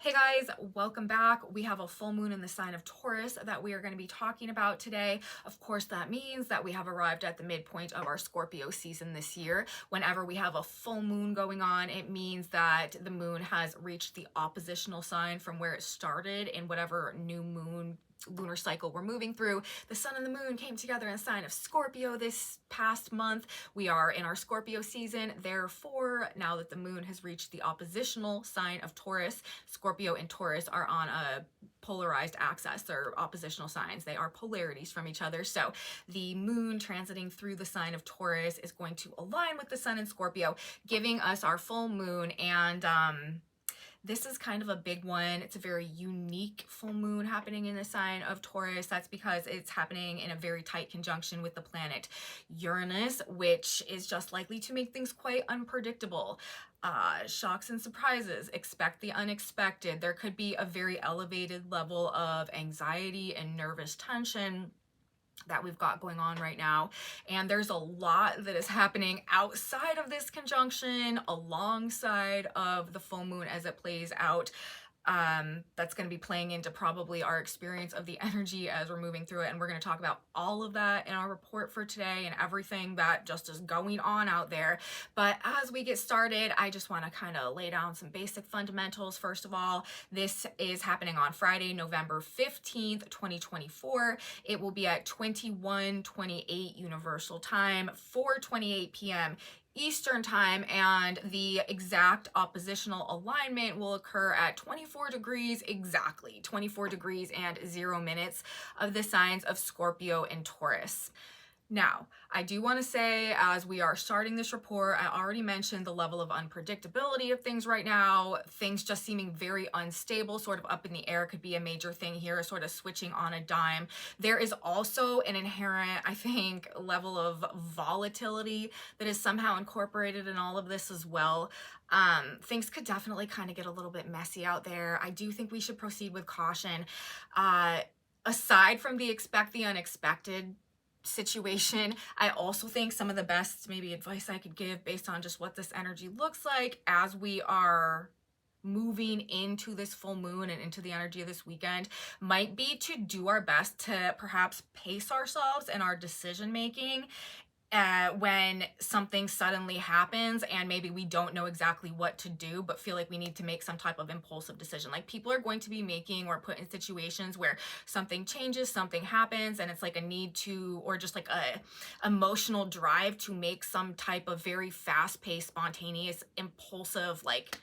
Hey guys, welcome back. We have a full moon in the sign of Taurus that we are going to be talking about today. Of course, that means that we have arrived at the midpoint of our Scorpio season this year. Whenever we have a full moon going on, it means that the moon has reached the oppositional sign from where it started in whatever new moon lunar cycle we're moving through. The sun and the moon came together in the sign of Scorpio this past month. We are in our Scorpio season. Therefore, now that the moon has reached the oppositional sign of Taurus, Scorpio and Taurus are on a polarized axis. They're oppositional signs. They are polarities from each other. So the moon transiting through the sign of Taurus is going to align with the sun in Scorpio, giving us our full moon. And this is kind of a big one. It's a very unique full moon happening in the sign of Taurus. That's because it's happening in a very tight conjunction with the planet Uranus, which is just likely to make things quite unpredictable. Shocks and surprises. Expect the unexpected. There could be a very elevated level of anxiety and nervous tension that we've got going on right now, and there's a lot that is happening outside of this conjunction alongside of the full moon as it plays out. That's going to be playing into probably our experience of the energy as we're moving through it, and we're going to talk about all of that in our report for today and everything that just is going on out there. But as we get started, I just want to kind of lay down some basic fundamentals. First of all, this is happening on Friday, November 15th, 2024. It will be at 21:28 Universal Time, 4:28 p.m. Eastern Time, and the exact oppositional alignment will occur at 24 degrees exactly, 24 degrees and 0 minutes of the signs of Scorpio and Taurus. Now, I do want to say, as we are starting this report, I already mentioned the level of unpredictability of things right now. Things just seeming very unstable, sort of up in the air could be a major thing here, sort of switching on a dime. There is also an inherent, I think, level of volatility that is somehow incorporated in all of this as well. Things could definitely kind of get a little bit messy out there. I do think we should proceed with caution. Aside from the expect the unexpected situation, I also think some of the best maybe advice I could give based on just what this energy looks like as we are moving into this full moon and into the energy of this weekend might be to do our best to perhaps pace ourselves in our decision making when something suddenly happens and maybe we don't know exactly what to do but feel like we need to make some type of impulsive decision. Like, people are going to be making or put in situations where something changes, something happens, and it's like a need to, or just like a emotional drive to make some type of very fast-paced, spontaneous, impulsive, like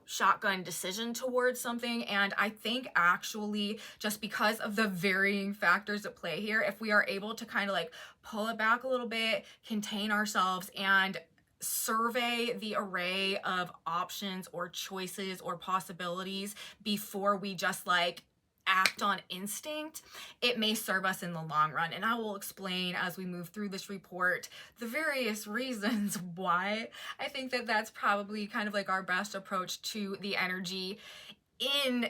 shotgun decision towards something. And I think actually, just because of the varying factors at play here, if we are able to kind of like pull it back a little bit, contain ourselves, and survey the array of options or choices or possibilities before we just like act on instinct, it may serve us in the long run. And I will explain as we move through this report the various reasons why I think that that's probably kind of like our best approach to the energy in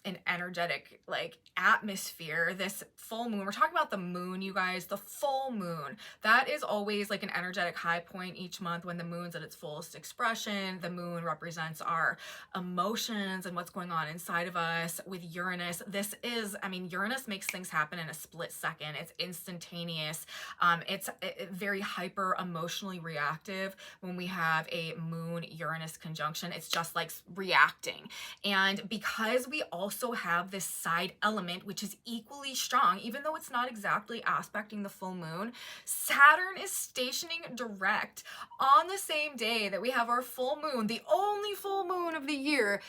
an energetic like atmosphere. This full moon, we're talking about the moon, you guys. The full moon, that is always like an energetic high point each month when the moon's at its fullest expression. The moon represents our emotions and what's going on inside of us. With Uranus, this is, I mean, Uranus makes things happen in a split second. It's instantaneous. It's very hyper emotionally reactive when we have a moon Uranus conjunction. It's just like reacting. And because we also have this side element, which is equally strong, even though it's not exactly aspecting the full moon, Saturn is stationing direct on the same day that we have our full moon, the only full moon of the year,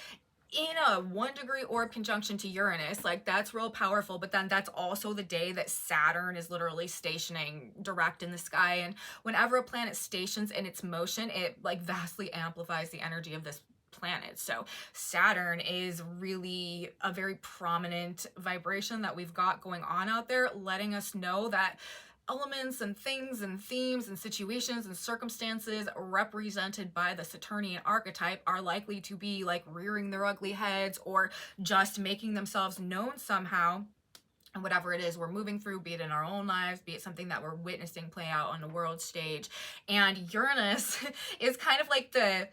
in a 1-degree orb conjunction to Uranus. Like, that's real powerful. But then that's also the day that Saturn is literally stationing direct in the sky. And whenever a planet stations in its motion, it like vastly amplifies the energy of this planet. So Saturn is really a very prominent vibration that we've got going on out there, letting us know that elements and things and themes and situations and circumstances represented by the Saturnian archetype are likely to be like rearing their ugly heads or just making themselves known somehow. And whatever it is we're moving through, be it in our own lives, be it something that we're witnessing play out on the world stage. And Uranus is kind of like the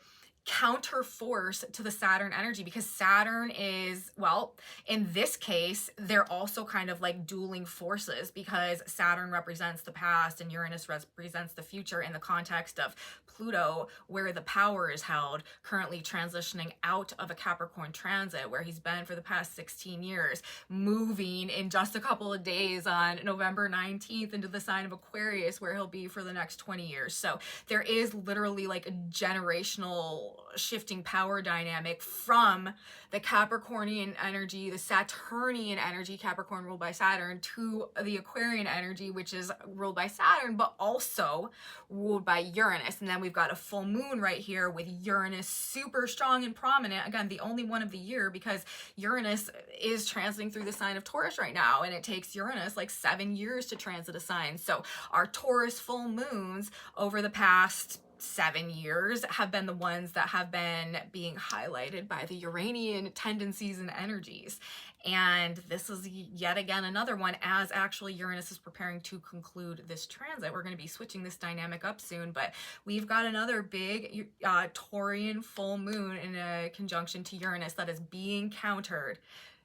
counter force to the Saturn energy, because Saturn is, well, in this case, they're also kind of like dueling forces, because Saturn represents the past and Uranus represents the future in the context of Pluto, where the power is held, currently transitioning out of a Capricorn transit where he's been for the past 16 years, moving in just a couple of days on November 19th into the sign of Aquarius, where he'll be for the next 20 years. So there is literally like a generational shifting power dynamic from the Capricornian energy, the Saturnian energy, Capricorn ruled by Saturn, to the Aquarian energy, which is ruled by Saturn, but also ruled by Uranus. And then we've got a full moon right here with Uranus super strong and prominent. Again, the only one of the year, because Uranus is transiting through the sign of Taurus right now, and it takes Uranus like 7 years to transit a sign. So our Taurus full moons over the past 7 years have been the ones that have been being highlighted by the Uranian tendencies and energies. And this is yet again another one, as actually Uranus is preparing to conclude this transit. We're going to be switching this dynamic up soon, but we've got another big Taurian full moon in a conjunction to Uranus that is being countered.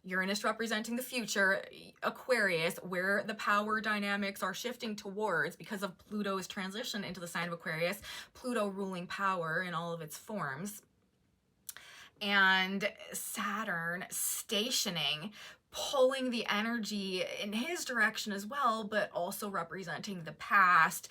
Uranus representing the future, Aquarius, where the power dynamics are shifting towards because of Pluto's transition into the sign of Aquarius, Pluto ruling power in all of its forms, and Saturn stationing, pulling the energy in his direction as well, but also representing the past,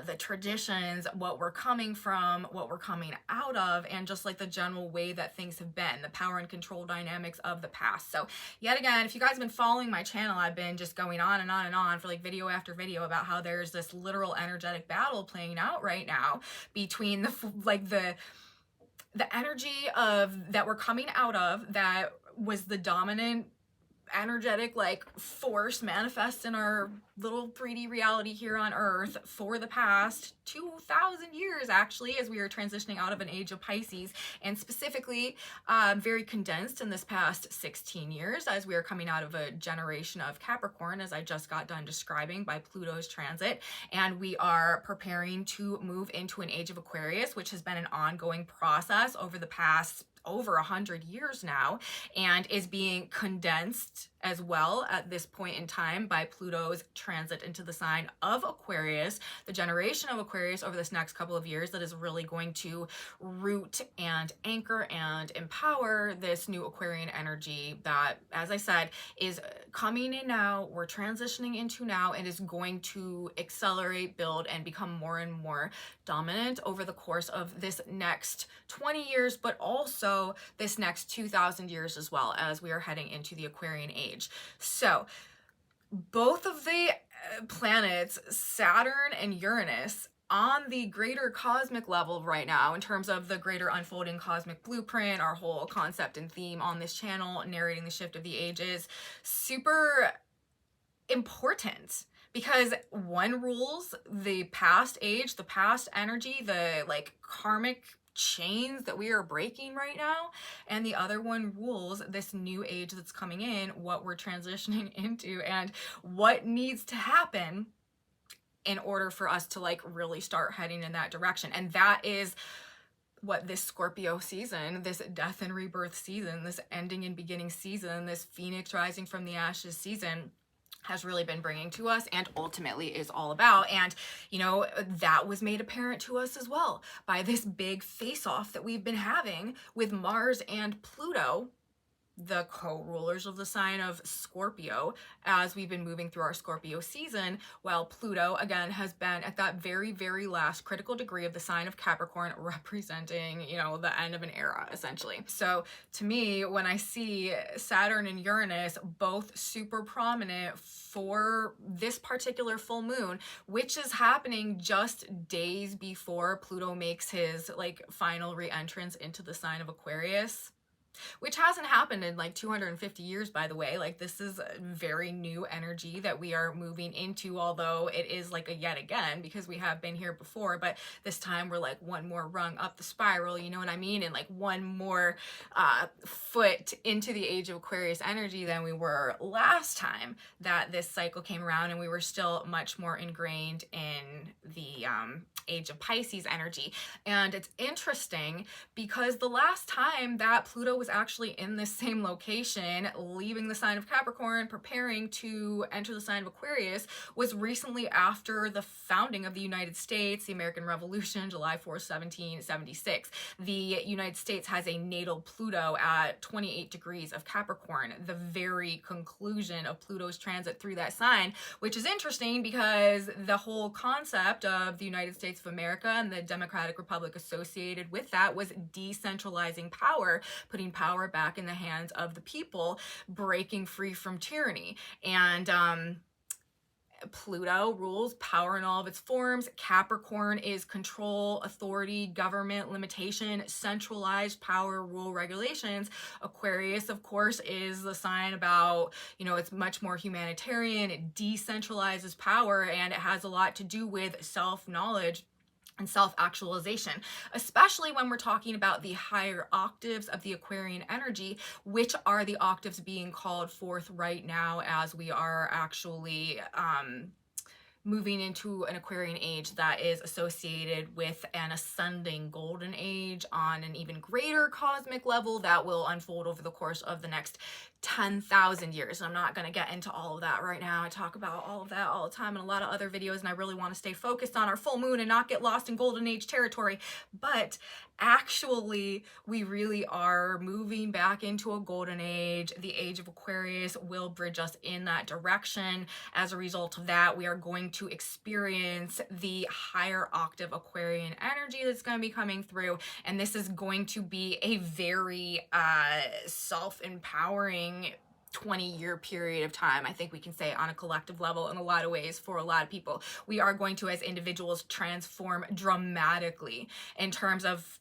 the traditions, what we're coming from, what we're coming out of, and just like the general way that things have been, the power and control dynamics of the past. So yet again, if you guys have been following my channel, I've been just going on and on and on for like video after video about how there's this literal energetic battle playing out right now between the energy of that we're coming out of, that was the dominant energetic like force manifest in our little 3D reality here on Earth for the past 2,000 years, actually, as we are transitioning out of an age of Pisces, and specifically very condensed in this past 16 years as we are coming out of a generation of Capricorn, as I just got done describing, by Pluto's transit, and we are preparing to move into an age of Aquarius, which has been an ongoing process over the past over 100 years now, and is being condensed as well at this point in time by Pluto's transit into the sign of Aquarius, the generation of Aquarius over this next couple of years that is really going to root and anchor and empower this new Aquarian energy that, as I said, is coming in now, we're transitioning into now, and is going to accelerate, build, and become more and more dominant over the course of this next 20 years, but also this next 2,000 years as well, as we are heading into the Aquarian age. So both of the planets, Saturn and Uranus, on the greater cosmic level right now, in terms of the greater unfolding cosmic blueprint, our whole concept and theme on this channel, narrating the shift of the ages, super important, because one rules the past age, the past energy, the like karmic chains that we are breaking right now, and the other one rules this new age that's coming in, what we're transitioning into, and what needs to happen in order for us to like really start heading in that direction. And that is what this Scorpio season, this death and rebirth season, this ending and beginning season, this phoenix rising from the ashes season has really been bringing to us, and ultimately is all about. And you know, that was made apparent to us as well by this big face-off that we've been having with Mars and Pluto, the co-rulers of the sign of Scorpio, as we've been moving through our Scorpio season, while Pluto again has been at that very, very last critical degree of the sign of Capricorn, representing, you know, the end of an era essentially. So to me, when I see Saturn and Uranus both super prominent for this particular full moon, which is happening just days before Pluto makes his like final re-entrance into the sign of Aquarius, which hasn't happened in like 250 years, by the way. Like, this is a very new energy that we are moving into, although it is like a yet again, because we have been here before, but this time we're like one more rung up the spiral, you know what I mean? And like one more foot into the age of Aquarius energy than we were last time that this cycle came around, and we were still much more ingrained in the age of Pisces energy. And it's interesting because the last time that Pluto was actually in this same location, leaving the sign of Capricorn, preparing to enter the sign of Aquarius, was recently after the founding of the United States, the American Revolution, July 4th, 1776. The United States has a natal Pluto at 28 degrees of Capricorn, the very conclusion of Pluto's transit through that sign, which is interesting because the whole concept of the United States of America and the Democratic Republic associated with that was decentralizing power, putting power back in the hands of the people, breaking free from tyranny. And Pluto rules power in all of its forms. Capricorn is control, authority, government, limitation, centralized power, rule, regulations. Aquarius, of course, is the sign about, you know, it's much more humanitarian. It decentralizes power, and it has a lot to do with self-knowledge and self-actualization, especially when we're talking about the higher octaves of the Aquarian energy, which are the octaves being called forth right now as we are actually moving into an Aquarian age that is associated with an ascending golden age on an even greater cosmic level that will unfold over the course of the next 10,000 years. And I'm not going to get into all of that right now. I talk about all of that all the time in a lot of other videos, and I really want to stay focused on our full moon and not get lost in golden age territory. But actually, we really are moving back into a golden age. The age of Aquarius will bridge us in that direction. As a result of that, we are going to experience the higher octave Aquarian energy that's going to be coming through. And this is going to be a very self-empowering 20-year period of time, I think we can say, on a collective level in a lot of ways for a lot of people. We are going to, as individuals, transform dramatically in terms of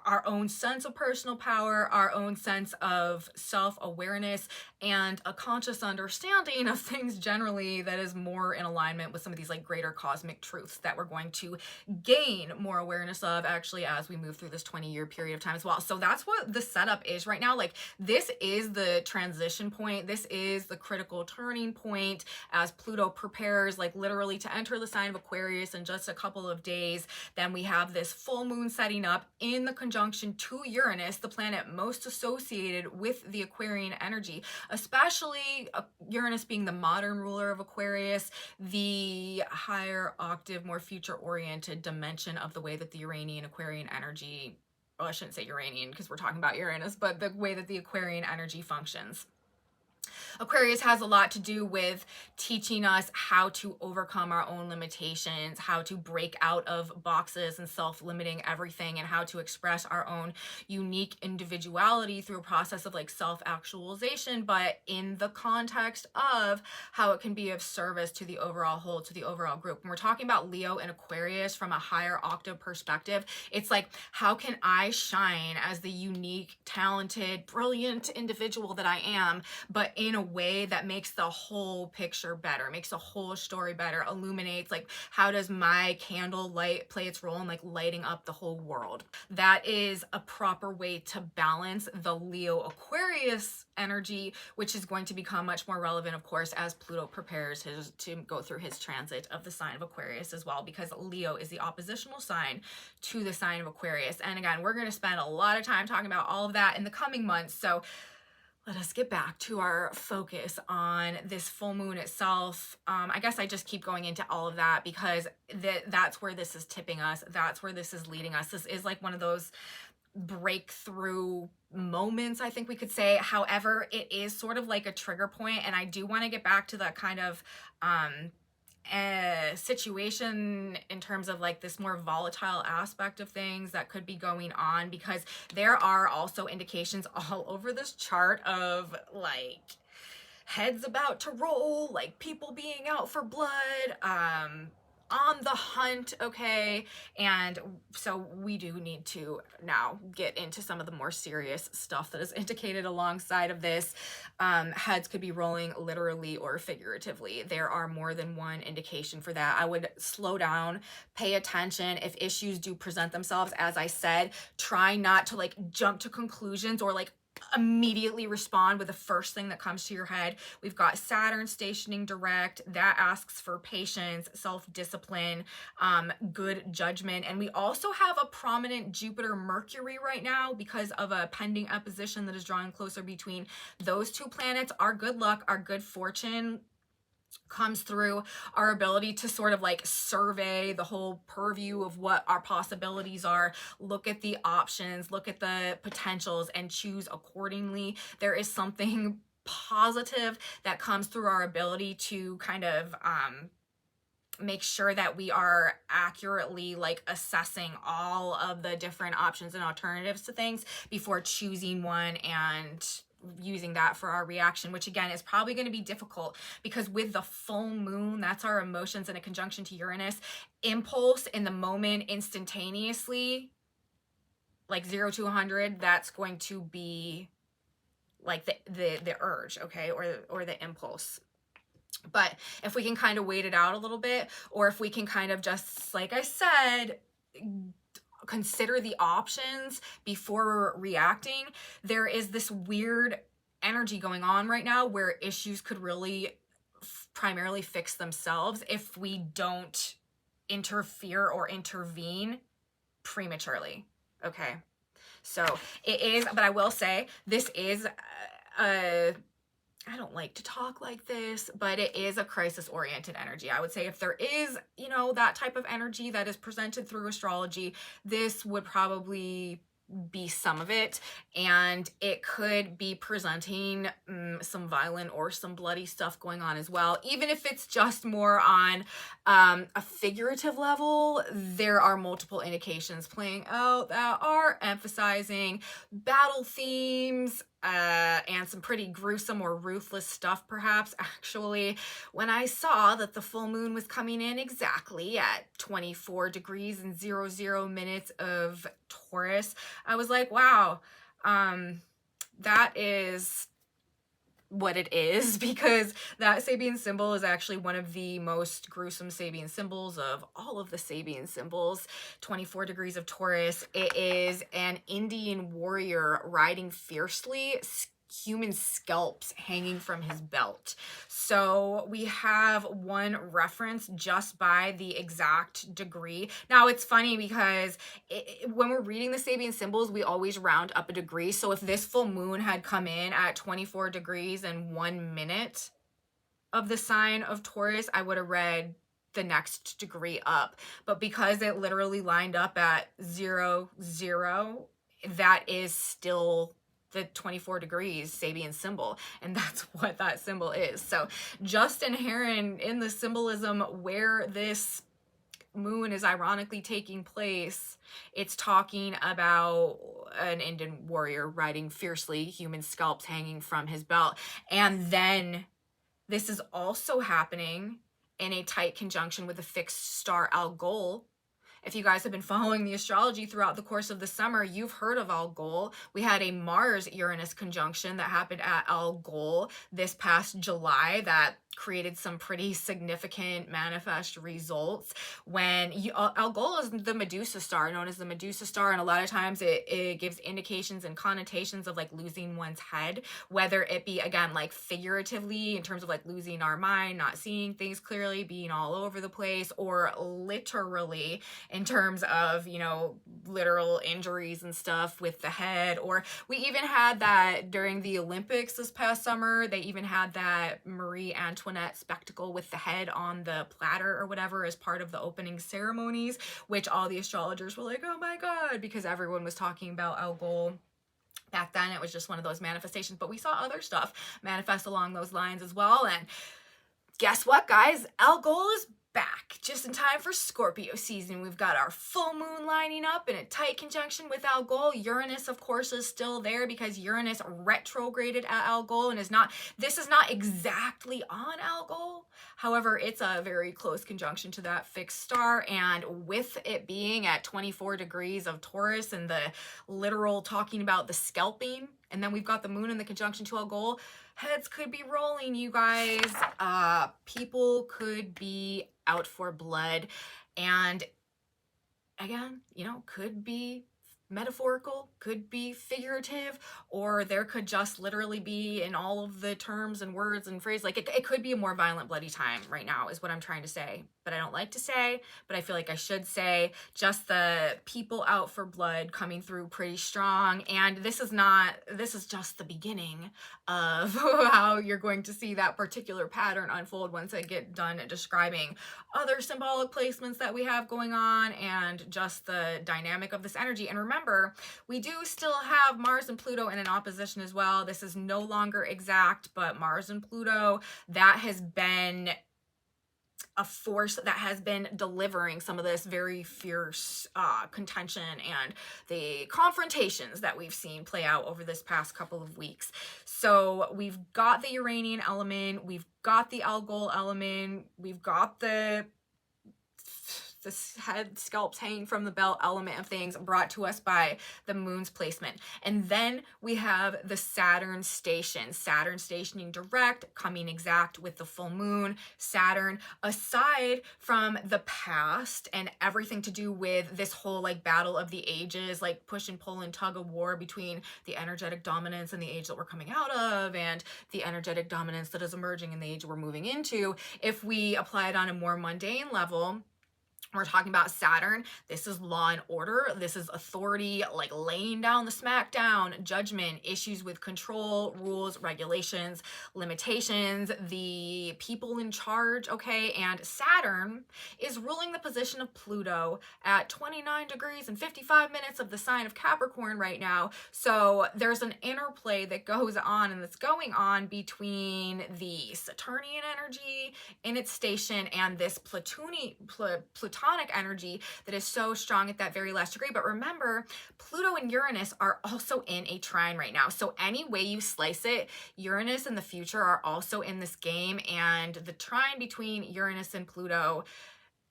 our own sense of personal power, our own sense of self-awareness, and a conscious understanding of things generally that is more in alignment with some of these like greater cosmic truths that we're going to gain more awareness of actually as we move through this 20-year period of time as well. So that's what the setup is right now. Like, this is the transition point. This is the critical turning point as Pluto prepares like literally to enter the sign of Aquarius in just a couple of days. Then we have this full moon setting up in the conjunction to Uranus, the planet most associated with the Aquarian energy, especially Uranus being the modern ruler of Aquarius, the higher octave, more future-oriented dimension of the way that the Uranian Aquarian energy, well, I shouldn't say Uranian because we're talking about Uranus, but the way that the Aquarian energy functions. Aquarius has a lot to do with teaching us how to overcome our own limitations, how to break out of boxes and self-limiting everything, and how to express our own unique individuality through a process of like self-actualization, but in the context of how it can be of service to the overall whole, to the overall group. When we're talking about Leo and Aquarius from a higher octave perspective, it's like, how can I shine as the unique, talented, brilliant individual that I am, but in a way that makes the whole picture better, makes the whole story better, illuminates, like, how does my candle light play its role in like lighting up the whole world? That is a proper way to balance the Leo Aquarius energy, which is going to become much more relevant, of course, as Pluto prepares to go through his transit of the sign of Aquarius as well, because Leo is the oppositional sign to the sign of Aquarius. And again, we're going to spend a lot of time talking about all of that in the coming months. So let us get back to our focus on this full moon itself. I guess I just keep going into all of that because that's where this is tipping us. That's where this is leading us. This is like one of those breakthrough moments, I think we could say. However, it is sort of like a trigger point, and I do want to get back to that kind of situation in terms of like this more volatile aspect of things that could be going on, because there are also indications all over this chart of like heads about to roll, like people being out for blood, on the hunt, okay? And so we do need to now get into some of the more serious stuff that is indicated alongside of this. Heads could be rolling literally or figuratively. There are more than one indication for that. I would slow down, pay attention. If issues do present themselves, as I said, try not to like jump to conclusions or like immediately respond with the first thing that comes to your head. We've got Saturn stationing direct. That asks for patience, self-discipline, good judgment. And we also have a prominent Jupiter-Mercury right now because of a pending opposition that is drawing closer between those two planets. Our good luck, our good fortune comes through our ability to sort of like survey the whole purview of what our possibilities are, look at the options, look at the potentials, and choose accordingly. There is something positive that comes through our ability to kind of make sure that we are accurately like assessing all of the different options and alternatives to things before choosing one and using that for our reaction, which again is probably going to be difficult because with the full moon, that's our emotions in a conjunction to Uranus, impulse in the moment instantaneously, like 0 to 100, that's going to be like the urge, okay, or the impulse. But if we can kind of wait it out a little bit, or if we can kind of just, like I said, consider the options before reacting, there is this weird energy going on right now where issues could really primarily fix themselves if we don't interfere or intervene prematurely. Okay, so it is, but I will say this is I don't like to talk like this, but it is a crisis-oriented energy. I would say if there is, you know, that type of energy that is presented through astrology, this would probably be some of it, and it could be presenting some violent or some bloody stuff going on as well. Even if it's just more on a figurative level, there are multiple indications playing out that are emphasizing battle themes, and some pretty gruesome or ruthless stuff perhaps. Actually, when I saw that the full moon was coming in exactly at 24 degrees and 00 minutes of Taurus, I was like, wow, that is what it is, because that Sabian symbol is actually one of the most gruesome Sabian symbols of all of the Sabian symbols. 24 degrees of Taurus. It is an Indian warrior riding fiercely, human scalps hanging from his belt. So we have one reference just by the exact degree. Now it's funny because when we're reading the Sabian symbols, we always round up a degree. So if this full moon had come in at 24 degrees and 1 minute of the sign of Taurus, I would have read the next degree up. But because it literally lined up at 00, that is still the 24 degrees Sabian symbol, and that's what that symbol is. So just inherent in the symbolism where this moon is ironically taking place, it's talking about an Indian warrior riding fiercely, human scalps hanging from his belt. And then this is also happening in a tight conjunction with a fixed star Algol. If you guys have been following the astrology throughout the course of the summer, you've heard of Algol. We had a Mars-Uranus conjunction that happened at Algol this past July that created some pretty significant manifest results. When Algol is the Medusa star, known as the Medusa star, and a lot of times it gives indications and connotations of like losing one's head, whether it be, again, like figuratively in terms of like losing our mind, not seeing things clearly, being all over the place, or literally in terms of, you know, literal injuries and stuff with the head. Or we even had that during the Olympics this past summer. They even had that Marie Antoinette spectacle with the head on the platter or whatever as part of the opening ceremonies, which all the astrologers were like, oh my god, because everyone was talking about Algol. Back then it was just one of those manifestations, but we saw other stuff manifest along those lines as well. And guess what, guys? Algol is back just in time for Scorpio season. We've got our full moon lining up in a tight conjunction with Algol. Uranus, of course, is still there because Uranus retrograded at Algol and this is not exactly on Algol. However, it's a very close conjunction to that fixed star, and with it being at 24 degrees of Taurus and the literal talking about the scalping, and then we've got the moon in the conjunction to Algol, heads could be rolling, you guys. People could be out for blood, and again, you know, could be metaphorical, could be figurative, or there could just literally be, in all of the terms and words and phrases, like it could be a more violent, bloody time right now is what I'm trying to say. But I don't like to say, but I feel like I should say, just the people out for blood coming through pretty strong. And this is just the beginning of how you're going to see that particular pattern unfold once I get done describing other symbolic placements that we have going on and just the dynamic of this energy. And remember, we do still have Mars and Pluto in an opposition as well. This is no longer exact, but Mars and Pluto, that has been a force that has been delivering some of this very fierce contention and the confrontations that we've seen play out over this past couple of weeks. So we've got the Uranian element, we've got the Algol element, we've got the head scalps hanging from the belt element of things brought to us by the moon's placement. And then we have the Saturn station. Saturn stationing direct, coming exact with the full moon. Saturn, aside from the past and everything to do with this whole like battle of the ages, like push and pull and tug of war between the energetic dominance and the age that we're coming out of and the energetic dominance that is emerging in the age we're moving into, if we apply it on a more mundane level, we're talking about Saturn. This is law and order. This is authority, like laying down the smackdown, judgment, issues with control, rules, regulations, limitations, the people in charge, okay? And Saturn is ruling the position of Pluto at 29 degrees and 55 minutes of the sign of Capricorn right now. So there's an interplay that goes on and that's going on between the Saturnian energy in its station and this Plutonic energy that is so strong at that very last degree. But remember, Pluto and Uranus are also in a trine right now. So any way you slice it, Uranus and the future are also in this game, and the trine between Uranus and Pluto,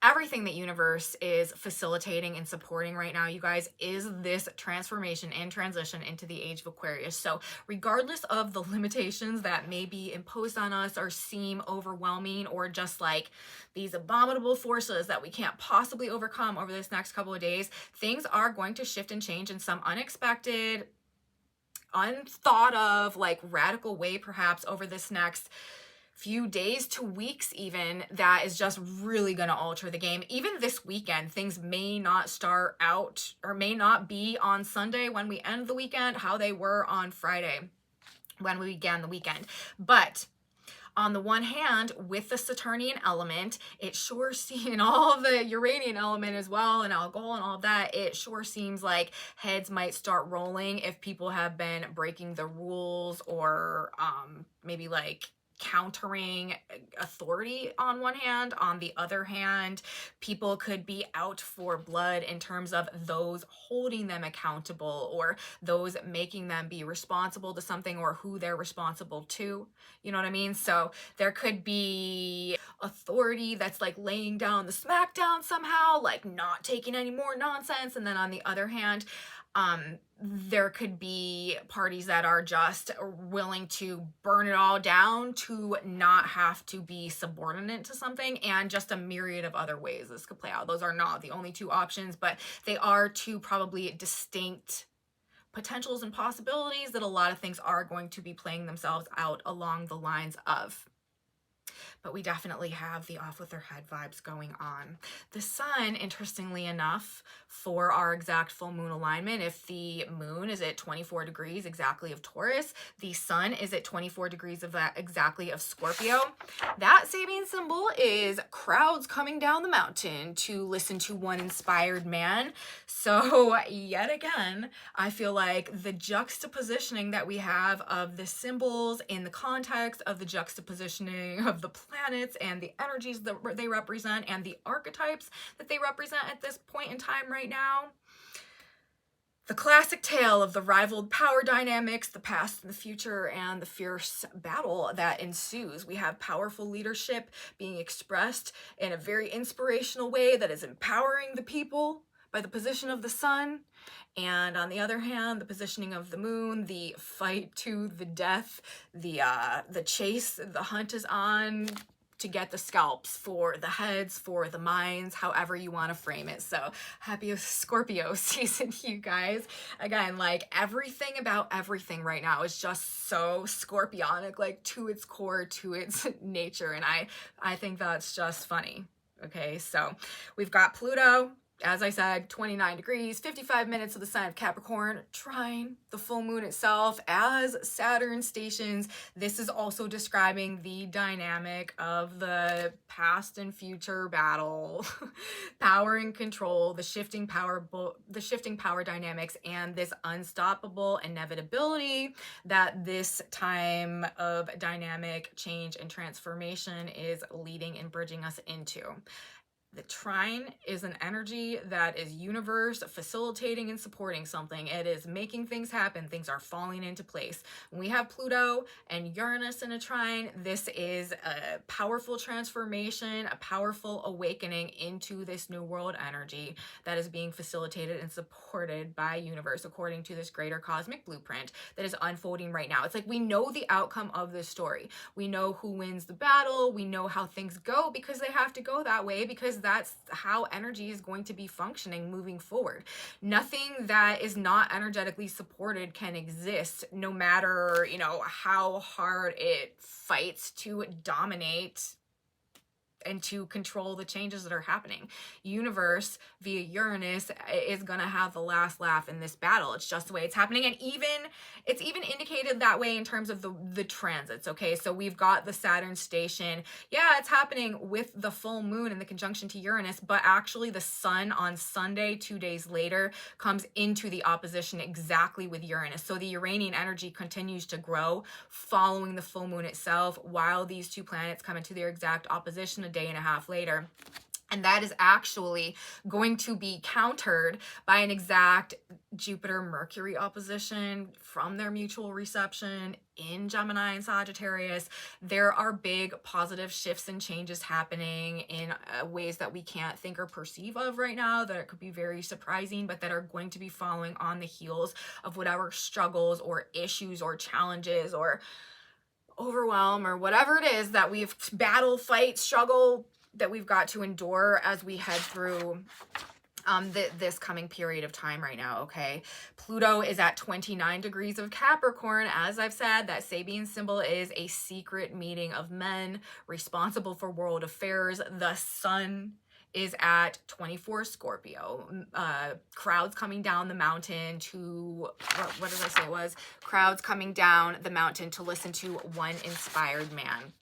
everything that universe is facilitating and supporting right now, you guys, is this transformation and transition into the age of Aquarius. So regardless of the limitations that may be imposed on us or seem overwhelming or just like these abominable forces that we can't possibly overcome over this next couple of days, things are going to shift and change in some unexpected, unthought of, like radical way perhaps over this next few days to weeks even, that is just really going to alter the game. Even this weekend, things may not start out or may not be on Sunday when we end the weekend how they were on Friday when we began the weekend. But on the one hand, with the Saturnian element, it sure seems, and all the Uranian element as well, and Algol and all of that, it sure seems like heads might start rolling if people have been breaking the rules or maybe like countering authority on one hand. On the other hand, people could be out for blood in terms of those holding them accountable or those making them be responsible to something or who they're responsible to. You know what I mean? So there could be authority that's like laying down the smackdown somehow, like not taking any more nonsense. And then on the other hand, there could be parties that are just willing to burn it all down to not have to be subordinate to something, and just a myriad of other ways this could play out. Those are not the only two options, but they are two probably distinct potentials and possibilities that a lot of things are going to be playing themselves out along the lines of. But we definitely have the off with their head vibes going on. The sun, interestingly enough, for our exact full moon alignment, if the moon is at 24 degrees exactly of Taurus, the sun is at 24 degrees of that exactly of Scorpio. That Sabian symbol is crowds coming down the mountain to listen to one inspired man. So yet again, I feel like the juxtapositioning that we have of the symbols in the context of the juxtapositioning of the the planets and the energies that they represent and the archetypes that they represent at this point in time right now. The classic tale of the rivaled power dynamics, the past and the future, and the fierce battle that ensues. We have powerful leadership being expressed in a very inspirational way that is empowering the people by the position of the sun. And on the other hand, the positioning of the moon, the fight to the death, the chase, the hunt is on to get the scalps for the heads, for the minds, however you want to frame it. So happy Scorpio season, you guys. Again, like everything about everything right now is just so scorpionic, like to its core, to its nature. And I think that's just funny. Okay, so we've got Pluto, as I said, 29 degrees, 55 minutes of the sign of Capricorn, trine the full moon itself as Saturn stations. This is also describing the dynamic of the past and future battle, power and control, the shifting power dynamics, and this unstoppable inevitability that this time of dynamic change and transformation is leading and bridging us into. The trine is an energy that is universe facilitating and supporting something. It is making things happen. Things are falling into place. When we have Pluto and Uranus in a trine, this is a powerful transformation, a powerful awakening into this new world energy that is being facilitated and supported by universe according to this greater cosmic blueprint that is unfolding right now. It's like we know the outcome of this story. We know who wins the battle. We know how things go because they have to go that way, because that's how energy is going to be functioning moving forward. Nothing that is not energetically supported can exist, no matter, you know, how hard it fights to dominate and to control the changes that are happening. Universe via Uranus is gonna have the last laugh in this battle. It's just the way it's happening, and it's even indicated that way in terms of the transits. Okay, so we've got the Saturn station. Yeah, it's happening with the full moon in the conjunction to Uranus, but actually the sun on Sunday, 2 days later, comes into the opposition exactly with Uranus. So the Uranian energy continues to grow following the full moon itself, while these two planets come into their exact opposition a day and a half later. And that is actually going to be countered by an exact Jupiter-Mercury opposition from their mutual reception in Gemini and Sagittarius. There are big positive shifts and changes happening in ways that we can't think or perceive of right now, that it could be very surprising, but that are going to be following on the heels of whatever struggles or issues or challenges or overwhelm or whatever it is that we've battle, fight, struggle that we've got to endure as we head through this coming period of time right now. Okay, Pluto is at 29 degrees of Capricorn. As I've said, that Sabian symbol is a secret meeting of men responsible for world affairs. The sun is at 24 Scorpio. Crowds coming down the mountain to, what did I say it was? Crowds coming down the mountain to listen to one inspired man.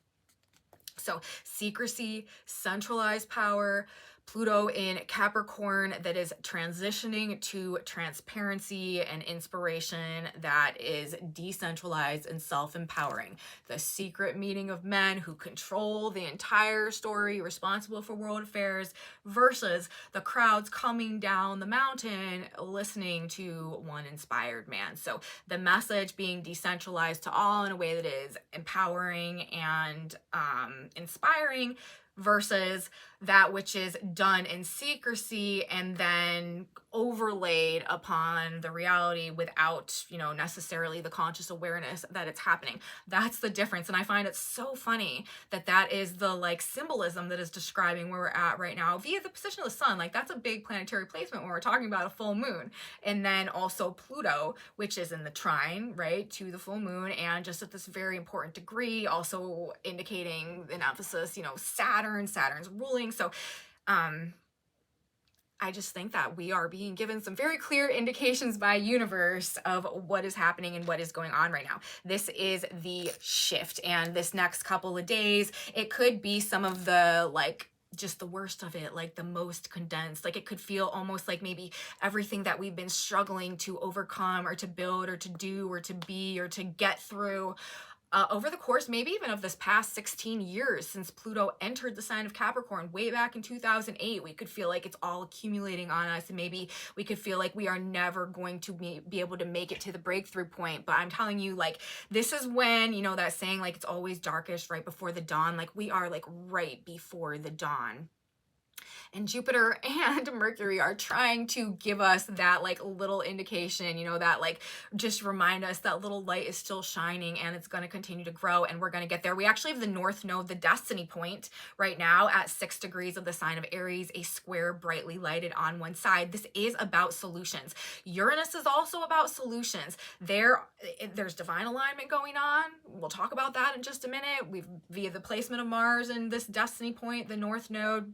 So secrecy, centralized power, Pluto in Capricorn that is transitioning to transparency and inspiration that is decentralized and self-empowering. The secret meeting of men who control the entire story, responsible for world affairs, versus the crowds coming down the mountain listening to one inspired man. So the message being decentralized to all in a way that is empowering and inspiring, versus that which is done in secrecy and then overlaid upon the reality without, you know, necessarily the conscious awareness that it's happening. That's the difference. And I find it so funny that that is the like symbolism that is describing where we're at right now via the position of the sun. Like that's a big planetary placement when we're talking about a full moon. And then also Pluto, which is in the trine, right, to the full moon, and just at this very important degree, also indicating an emphasis, you know, Saturn's ruling. So I just think that we are being given some very clear indications by universe of what is happening and what is going on right now. This is the shift, and this next couple of days, it could be some of the like just the worst of it, like the most condensed. Like it could feel almost like maybe everything that we've been struggling to overcome or to build or to do or to be or to get through over the course maybe even of this past 16 years since Pluto entered the sign of Capricorn way back in 2008, we could feel like it's all accumulating on us, and maybe we could feel like we are never going to be able to make it to the breakthrough point. But I'm telling you, like, this is when, you know, that saying, like, it's always darkest right before the dawn. Like, we are like right before the dawn. And Jupiter and Mercury are trying to give us that like little indication, you know, that like just remind us that little light is still shining and it's going to continue to grow and we're going to get there. We actually have the North Node, the destiny point, right now at 6 degrees of the sign of Aries, a square brightly lighted on one side. This is about solutions. Uranus is also about solutions. There's divine alignment going on. We'll talk about that in just a minute. We've via the placement of Mars in this destiny point, the North Node.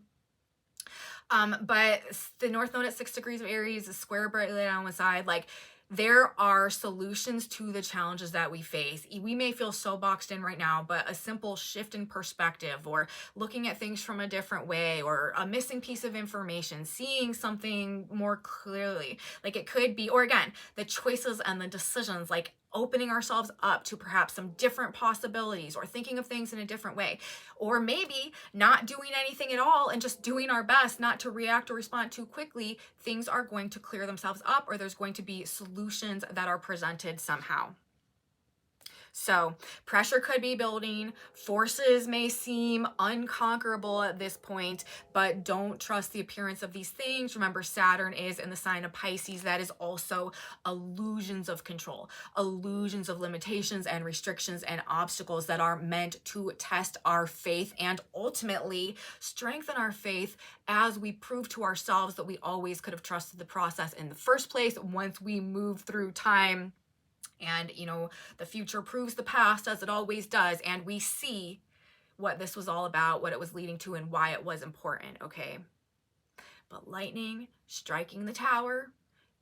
But the North Node at 6 degrees of Aries is square brightly on one side. Like, there are solutions to the challenges that we face. We may feel so boxed in right now, but a simple shift in perspective, or looking at things from a different way, or a missing piece of information, seeing something more clearly, like it could be, or again, the choices and the decisions, like opening ourselves up to perhaps some different possibilities, or thinking of things in a different way, or maybe not doing anything at all and just doing our best not to react or respond too quickly. Things are going to clear themselves up, or there's going to be solutions that are presented somehow. So pressure could be building. Forces may seem unconquerable at this point, but don't trust the appearance of these things. Remember, Saturn is in the sign of Pisces. That is also illusions of control, illusions of limitations and restrictions and obstacles that are meant to test our faith and ultimately strengthen our faith as we prove to ourselves that we always could have trusted the process in the first place once we move through time. And, you know, the future proves the past as it always does. And we see what this was all about, what it was leading to, and why it was important, okay? But lightning striking the tower,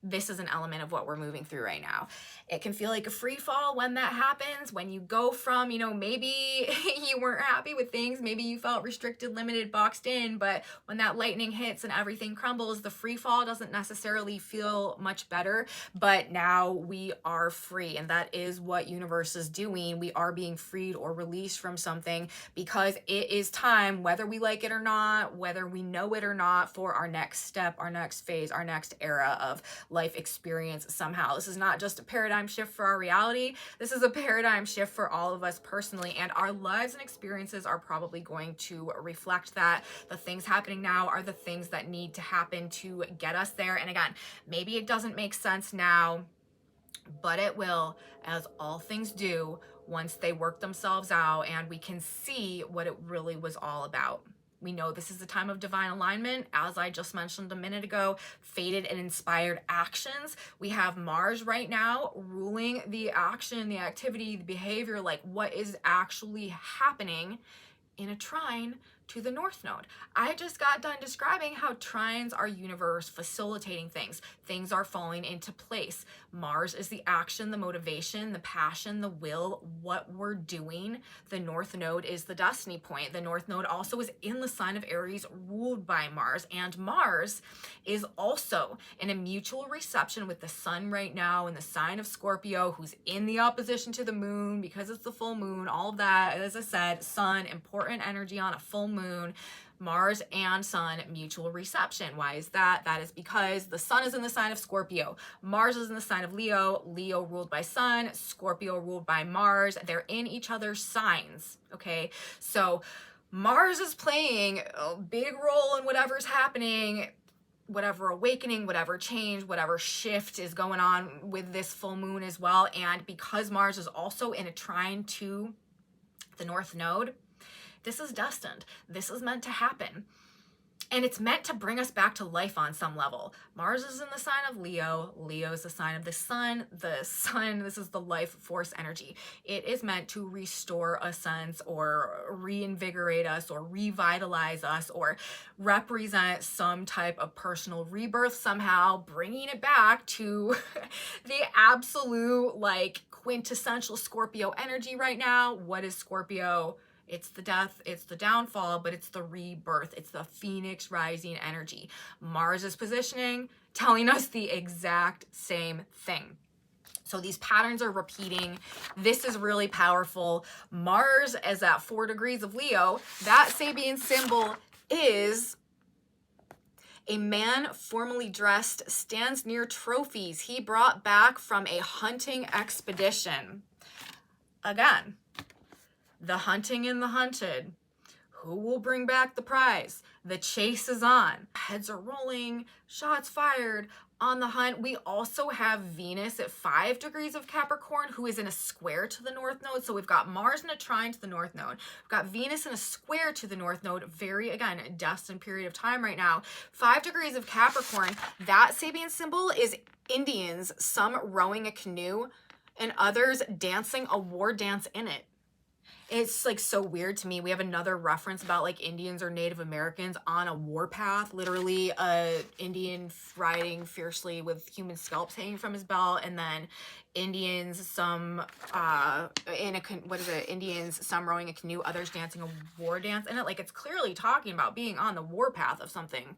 this is an element of what we're moving through right now. It can feel like a free fall when that happens, when you go from, you know, maybe you weren't happy with things, maybe you felt restricted, limited, boxed in, but when that lightning hits and everything crumbles, the free fall doesn't necessarily feel much better, but now we are free, and that is what universe is doing. We are being freed or released from something because it is time, whether we like it or not, whether we know it or not, for our next step, our next phase, our next era of life experience somehow. This is not just a paradigm shift for our reality. This is a paradigm shift for all of us personally, and our lives and experiences are probably going to reflect that. The things happening now are the things that need to happen to get us there. And again, maybe it doesn't make sense now, but it will, as all things do, once they work themselves out and we can see what it really was all about. We know this is a time of divine alignment, as I just mentioned a minute ago, fated and inspired actions. We have Mars right now ruling the action, the activity, the behavior, like what is actually happening in a trine to the North Node. I just got done describing how trines are universe facilitating things. Things are falling into place. Mars is the action, the motivation, the passion, the will, what we're doing. The North Node is the destiny point. The North Node also is in the sign of Aries, ruled by Mars. And Mars is also in a mutual reception with the sun right now in the sign of Scorpio, who's in the opposition to the moon because it's the full moon, all of that. As I said, sun, important energy on a full moon. Mars and Sun mutual reception. Why is that? That is because the Sun is in the sign of Scorpio. Mars is in the sign of Leo. Leo ruled by Sun. Scorpio ruled by Mars. They're in each other's signs. Okay. So Mars is playing a big role in whatever's happening, whatever awakening, whatever change, whatever shift is going on with this full moon as well. And because Mars is also in a trine to the North Node, this is destined. This is meant to happen. And it's meant to bring us back to life on some level. Mars is in the sign of Leo. Leo is the sign of the sun. The sun, this is the life force energy. It is meant to restore a sense or reinvigorate us or revitalize us or represent some type of personal rebirth somehow, bringing it back to the absolute, like, quintessential Scorpio energy right now. What is Scorpio? It's the death, it's the downfall, but it's the rebirth. It's the phoenix rising energy. Mars is positioning, telling us the exact same thing. So these patterns are repeating. This is really powerful. Mars is at 4 degrees of Leo. That Sabian symbol is a man formally dressed stands near trophies he brought back from a hunting expedition. Again, the hunting and the hunted. Who will bring back the prize? The chase is on. Heads are rolling, shots fired. On the hunt, we also have Venus at 5 degrees of Capricorn, who is in a square to the North Node. So we've got Mars in a trine to the North Node. We've got Venus in a square to the North Node. Very, again, destined period of time right now. 5 degrees of Capricorn. That Sabian symbol is Indians, some rowing a canoe and others dancing a war dance in it. It's like so weird to me. We have another reference about like Indians or Native Americans on a warpath, literally a Indian riding fiercely with human scalps hanging from his belt, and then Indians, some Indians, some rowing a canoe, others dancing a war dance in it. Like, it's clearly talking about being on the warpath of something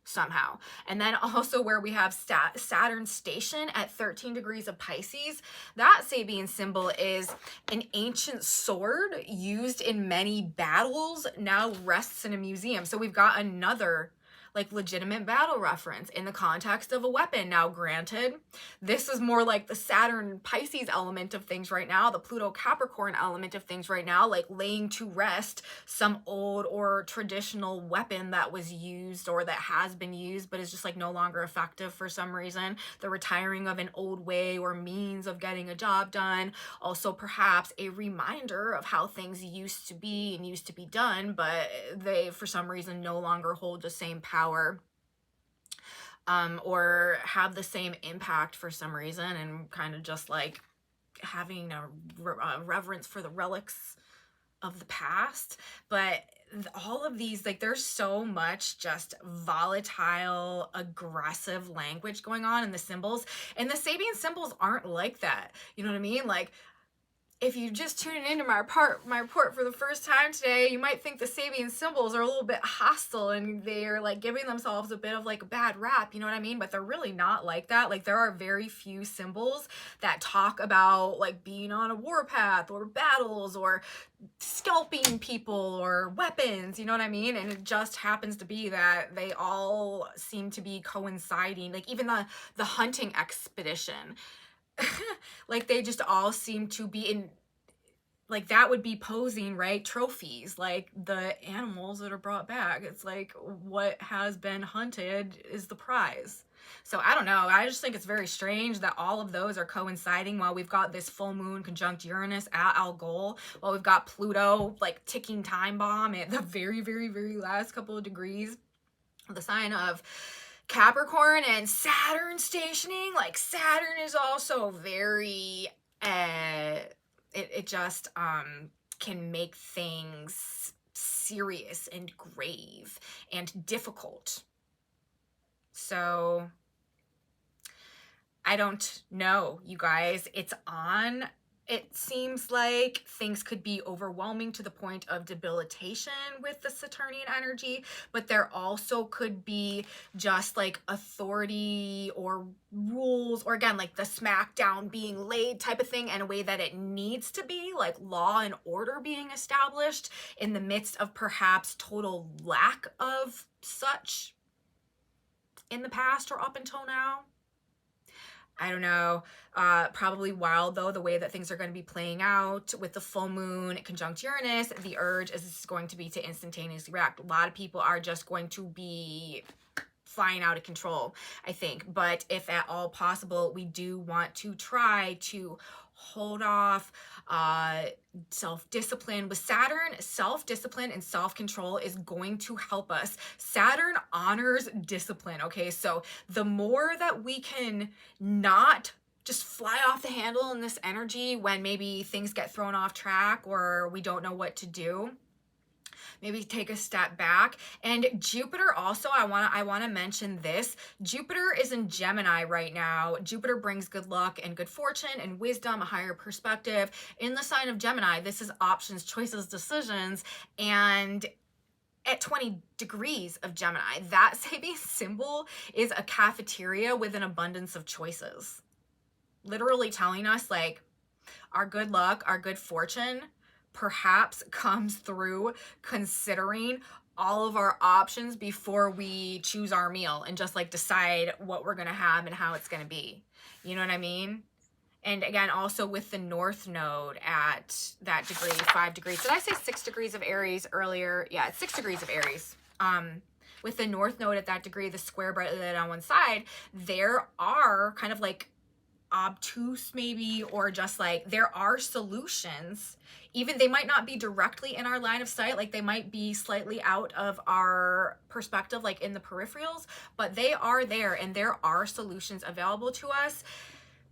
somehow. And then also where we have Saturn station at 13 degrees of Pisces, that Sabian symbol is an ancient sword used in many battles, now rests in a museum. So we've got another like legitimate battle reference in the context of a weapon. Now granted, this is more like the Saturn Pisces element of things right now, the Pluto Capricorn element of things right now, like laying to rest some old or traditional weapon that was used or that has been used but is just like no longer effective for some reason, the retiring of an old way or means of getting a job done. Also perhaps a reminder of how things used to be and used to be done, but they for some reason no longer hold the same power or have the same impact for some reason, and kind of just like having a reverence for the relics of the past. But all of these, like, there's so much just volatile, aggressive language going on in the symbols, and the Sabian symbols aren't like that. You know what I mean? Like, if you just tune into my report for the first time today, you might think the Sabian symbols are a little bit hostile and they're like giving themselves a bit of like a bad rap, you know what I mean? But they're really not like that. Like, there are very few symbols that talk about like being on a warpath or battles or scalping people or weapons, you know what I mean? And it just happens to be that they all seem to be coinciding. Like, even the hunting expedition, like, they just all seem to be in, like, that would be posing, right? Trophies, like the animals that are brought back. It's like what has been hunted is the prize. So I don't know. I just think it's very strange that all of those are coinciding while we've got this full moon conjunct Uranus at Algol, while we've got Pluto like ticking time bomb at the very, very, very last couple of degrees of the sign of Capricorn, and Saturn stationing. Like, Saturn is also very it just can make things serious and grave and difficult. So I don't know, you guys. It's on. It seems like things could be overwhelming to the point of debilitation with the Saturnian energy, but there also could be just like authority or rules, or again, like the smackdown being laid type of thing in a way that it needs to be, like law and order being established in the midst of perhaps total lack of such in the past or up until now. I don't know. Probably wild, though, the way that things are going to be playing out with the full moon conjunct Uranus. The urge is going to be to instantaneously react. A lot of people are just going to be flying out of control, I think. But if at all possible, we do want to try to hold off. Self-discipline with Saturn, self-discipline and self-control is going to help us. Saturn honors discipline. Okay, so the more that we can not just fly off the handle in this energy when maybe things get thrown off track or we don't know what to do, maybe take a step back. And Jupiter also, I want to mention this. Jupiter is in Gemini right now. Jupiter brings good luck and good fortune and wisdom, a higher perspective. In the sign of Gemini, this is options, choices, decisions. And at 20 degrees of Gemini, that Sabian symbol is a cafeteria with an abundance of choices. literally telling us like our good luck, our good fortune perhaps comes through considering all of our options before we choose our meal and just like decide what we're going to have and how it's going to be. You know what I mean? And again, also with the North Node at that degree, 5 degrees. Did I say 6 degrees of Aries earlier? Yeah, it's 6 degrees of Aries. With the North Node at that degree, the square brightly lit on one side, there are kind of like obtuse maybe, or just like there are solutions. Even they might not be directly in our line of sight, like they might be slightly out of our perspective, like in the peripherals, but they are there and there are solutions available to us.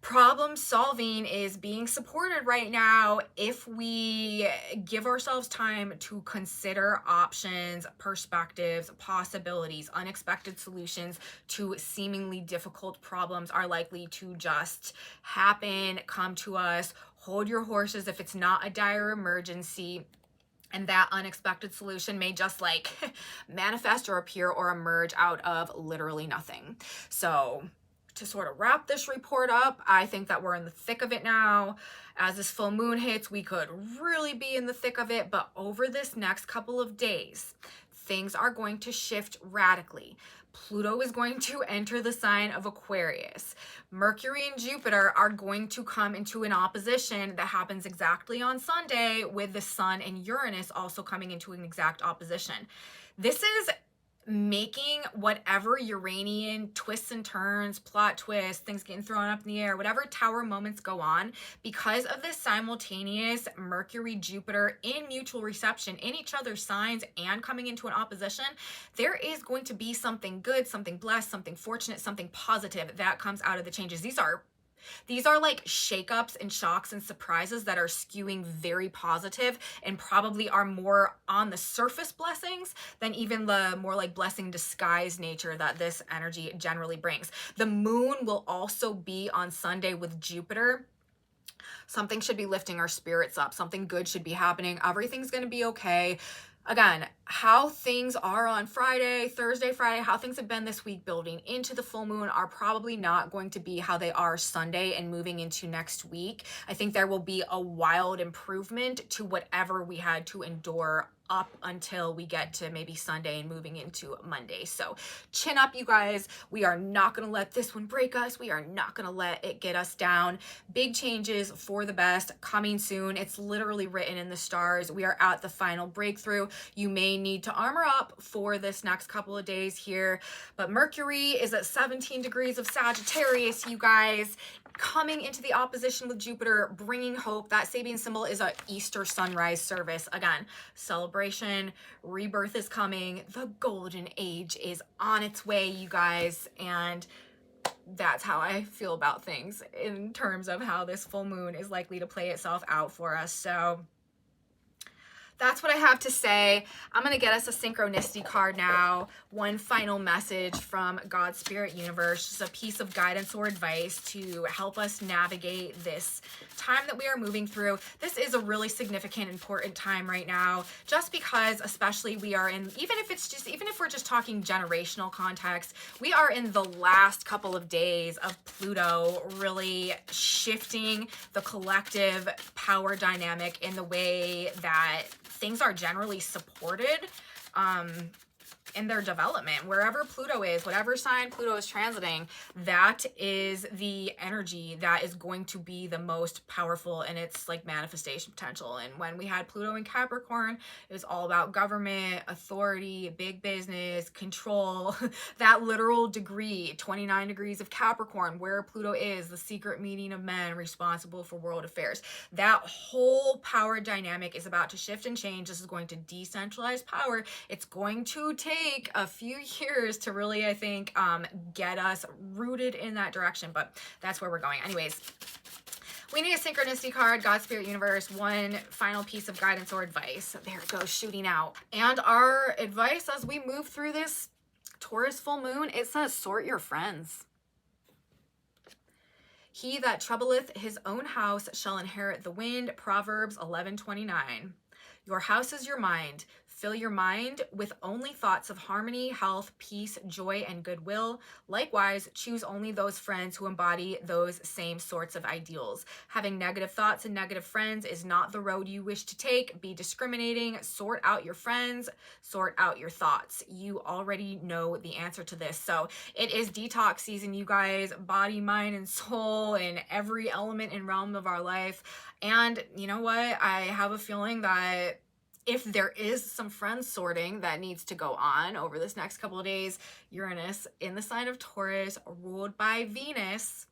Problem solving is being supported right now if we give ourselves time to consider options, perspectives, possibilities. Unexpected solutions to seemingly difficult problems are likely to just happen, come to us. Hold your horses if it's not a dire emergency. And that unexpected solution may just like manifest or appear or emerge out of literally nothing. So to sort of wrap this report up, I think that we're in the thick of it now. As this full moon hits, we could really be in the thick of it, but over this next couple of days, things are going to shift radically. Pluto is going to enter the sign of Aquarius. Mercury and Jupiter are going to come into an opposition that happens exactly on Sunday, with the Sun and Uranus also coming into an exact opposition. This is making whatever Uranian twists and turns, plot twists, things getting thrown up in the air, whatever tower moments go on, because of this simultaneous Mercury, Jupiter in mutual reception in each other's signs and coming into an opposition, there is going to be something good, something blessed, something fortunate, something positive that comes out of the changes. These are like shakeups and shocks and surprises that are skewing very positive and probably are more on the surface blessings than even the more like blessing disguise nature that this energy generally brings. The moon will also be on Sunday with Jupiter. Something should be lifting our spirits up. Something good should be happening. Everything's going to be okay. Again, how things are on Friday, Thursday, Friday, how things have been this week building into the full moon are probably not going to be how they are Sunday and moving into next week. I think there will be a wild improvement to whatever we had to endure up until we get to maybe Sunday and moving into Monday. So chin up, you guys. We are not going to let this one break us. We are not going to let it get us down. Big changes for the best coming soon. It's literally written in the stars. We are at the final breakthrough. You may need to armor up for this next couple of days here, but Mercury is at 17 degrees of Sagittarius, you guys, coming into the opposition with Jupiter, bringing hope. That Sabian symbol is a Easter sunrise service. Again, celebration, rebirth is coming. The golden age is on its way, you guys. And that's how I feel about things in terms of how this full moon is likely to play itself out for us. So that's what I have to say. I'm going to get us a synchronicity card now. One final message from God's Spirit Universe, just a piece of guidance or advice to help us navigate this time that we are moving through. This is a really significant, important time right now, just because especially we are in, even if we're just talking generational context, we are in the last couple of days of Pluto really shifting the collective power dynamic in the way that things are generally supported in their development. Wherever Pluto is, whatever sign Pluto is transiting, that is the energy that is going to be the most powerful in its like manifestation potential. And when we had Pluto in Capricorn, it was all about government, authority, big business, control. That literal degree, 29 degrees of Capricorn, where Pluto is, the secret meeting of men responsible for world affairs. That whole power dynamic is about to shift and change. This is going to decentralize power. It's going to take a few years to really, I think, get us rooted in that direction, but that's where we're going. Anyways, we need a synchronicity card, God, Spirit, Universe, one final piece of guidance or advice. There it goes, shooting out. And our advice as we move through this Taurus full moon, it says, sort your friends. He that troubleth his own house shall inherit the wind, Proverbs 11:29. Your house is your mind. Fill your mind with only thoughts of harmony, health, peace, joy, and goodwill. Likewise, choose only those friends who embody those same sorts of ideals. Having negative thoughts and negative friends is not the road you wish to take. Be discriminating. Sort out your friends. Sort out your thoughts. You already know the answer to this. So it is detox season, you guys. Body, mind, and soul in every element and realm of our life. And you know what? I have a feeling that if there is some friend sorting that needs to go on over this next couple of days, Uranus in the sign of Taurus, ruled by Venus,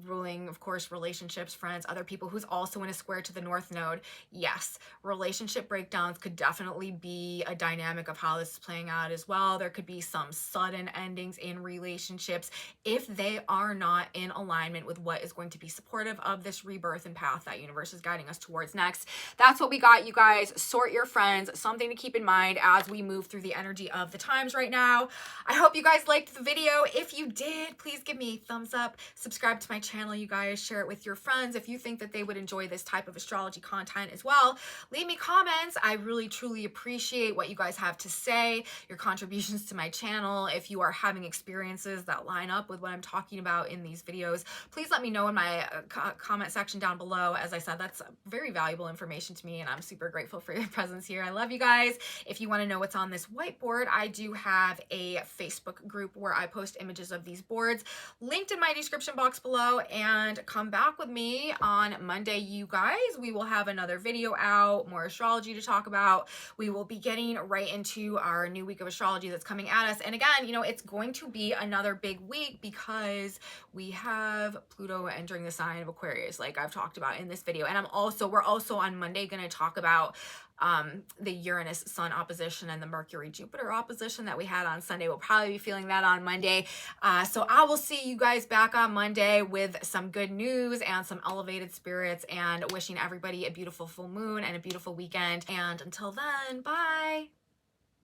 ruling, of course, relationships, friends, other people, who's also in a square to the North Node. Yes, relationship breakdowns could definitely be a dynamic of how this is playing out as well. There could be some sudden endings in relationships if they are not in alignment with what is going to be supportive of this rebirth and path that universe is guiding us towards next. That's what we got, you guys. Sort your friends. Something to keep in mind as we move through the energy of the times right now. I hope you guys liked the video. If you did, please give me a thumbs up. Subscribe to my channel, you guys. Share it with your friends if you think that they would enjoy this type of astrology content as well. Leave me comments. I really truly appreciate what you guys have to say, your contributions to my channel. If you are having experiences that line up with what I'm talking about in these videos, please let me know in my comment section down below. As I said, that's very valuable information to me, and I'm super grateful for your presence here. I love you guys. If you want to know what's on this whiteboard, I do have a Facebook group where I post images of these boards, linked in my description box below. And come back with me on Monday, you guys. We will have another video out, more astrology to talk about. We will be getting right into our new week of astrology that's coming at us. And again, you know, it's going to be another big week because we have Pluto entering the sign of Aquarius, like I've talked about in this video. And we're also on Monday going to talk about the Uranus Sun opposition and the Mercury Jupiter opposition that we had on Sunday. We'll probably be feeling that on Monday. So I will see you guys back on Monday with some good news and some elevated spirits, and wishing everybody a beautiful full moon and a beautiful weekend. And until then, bye.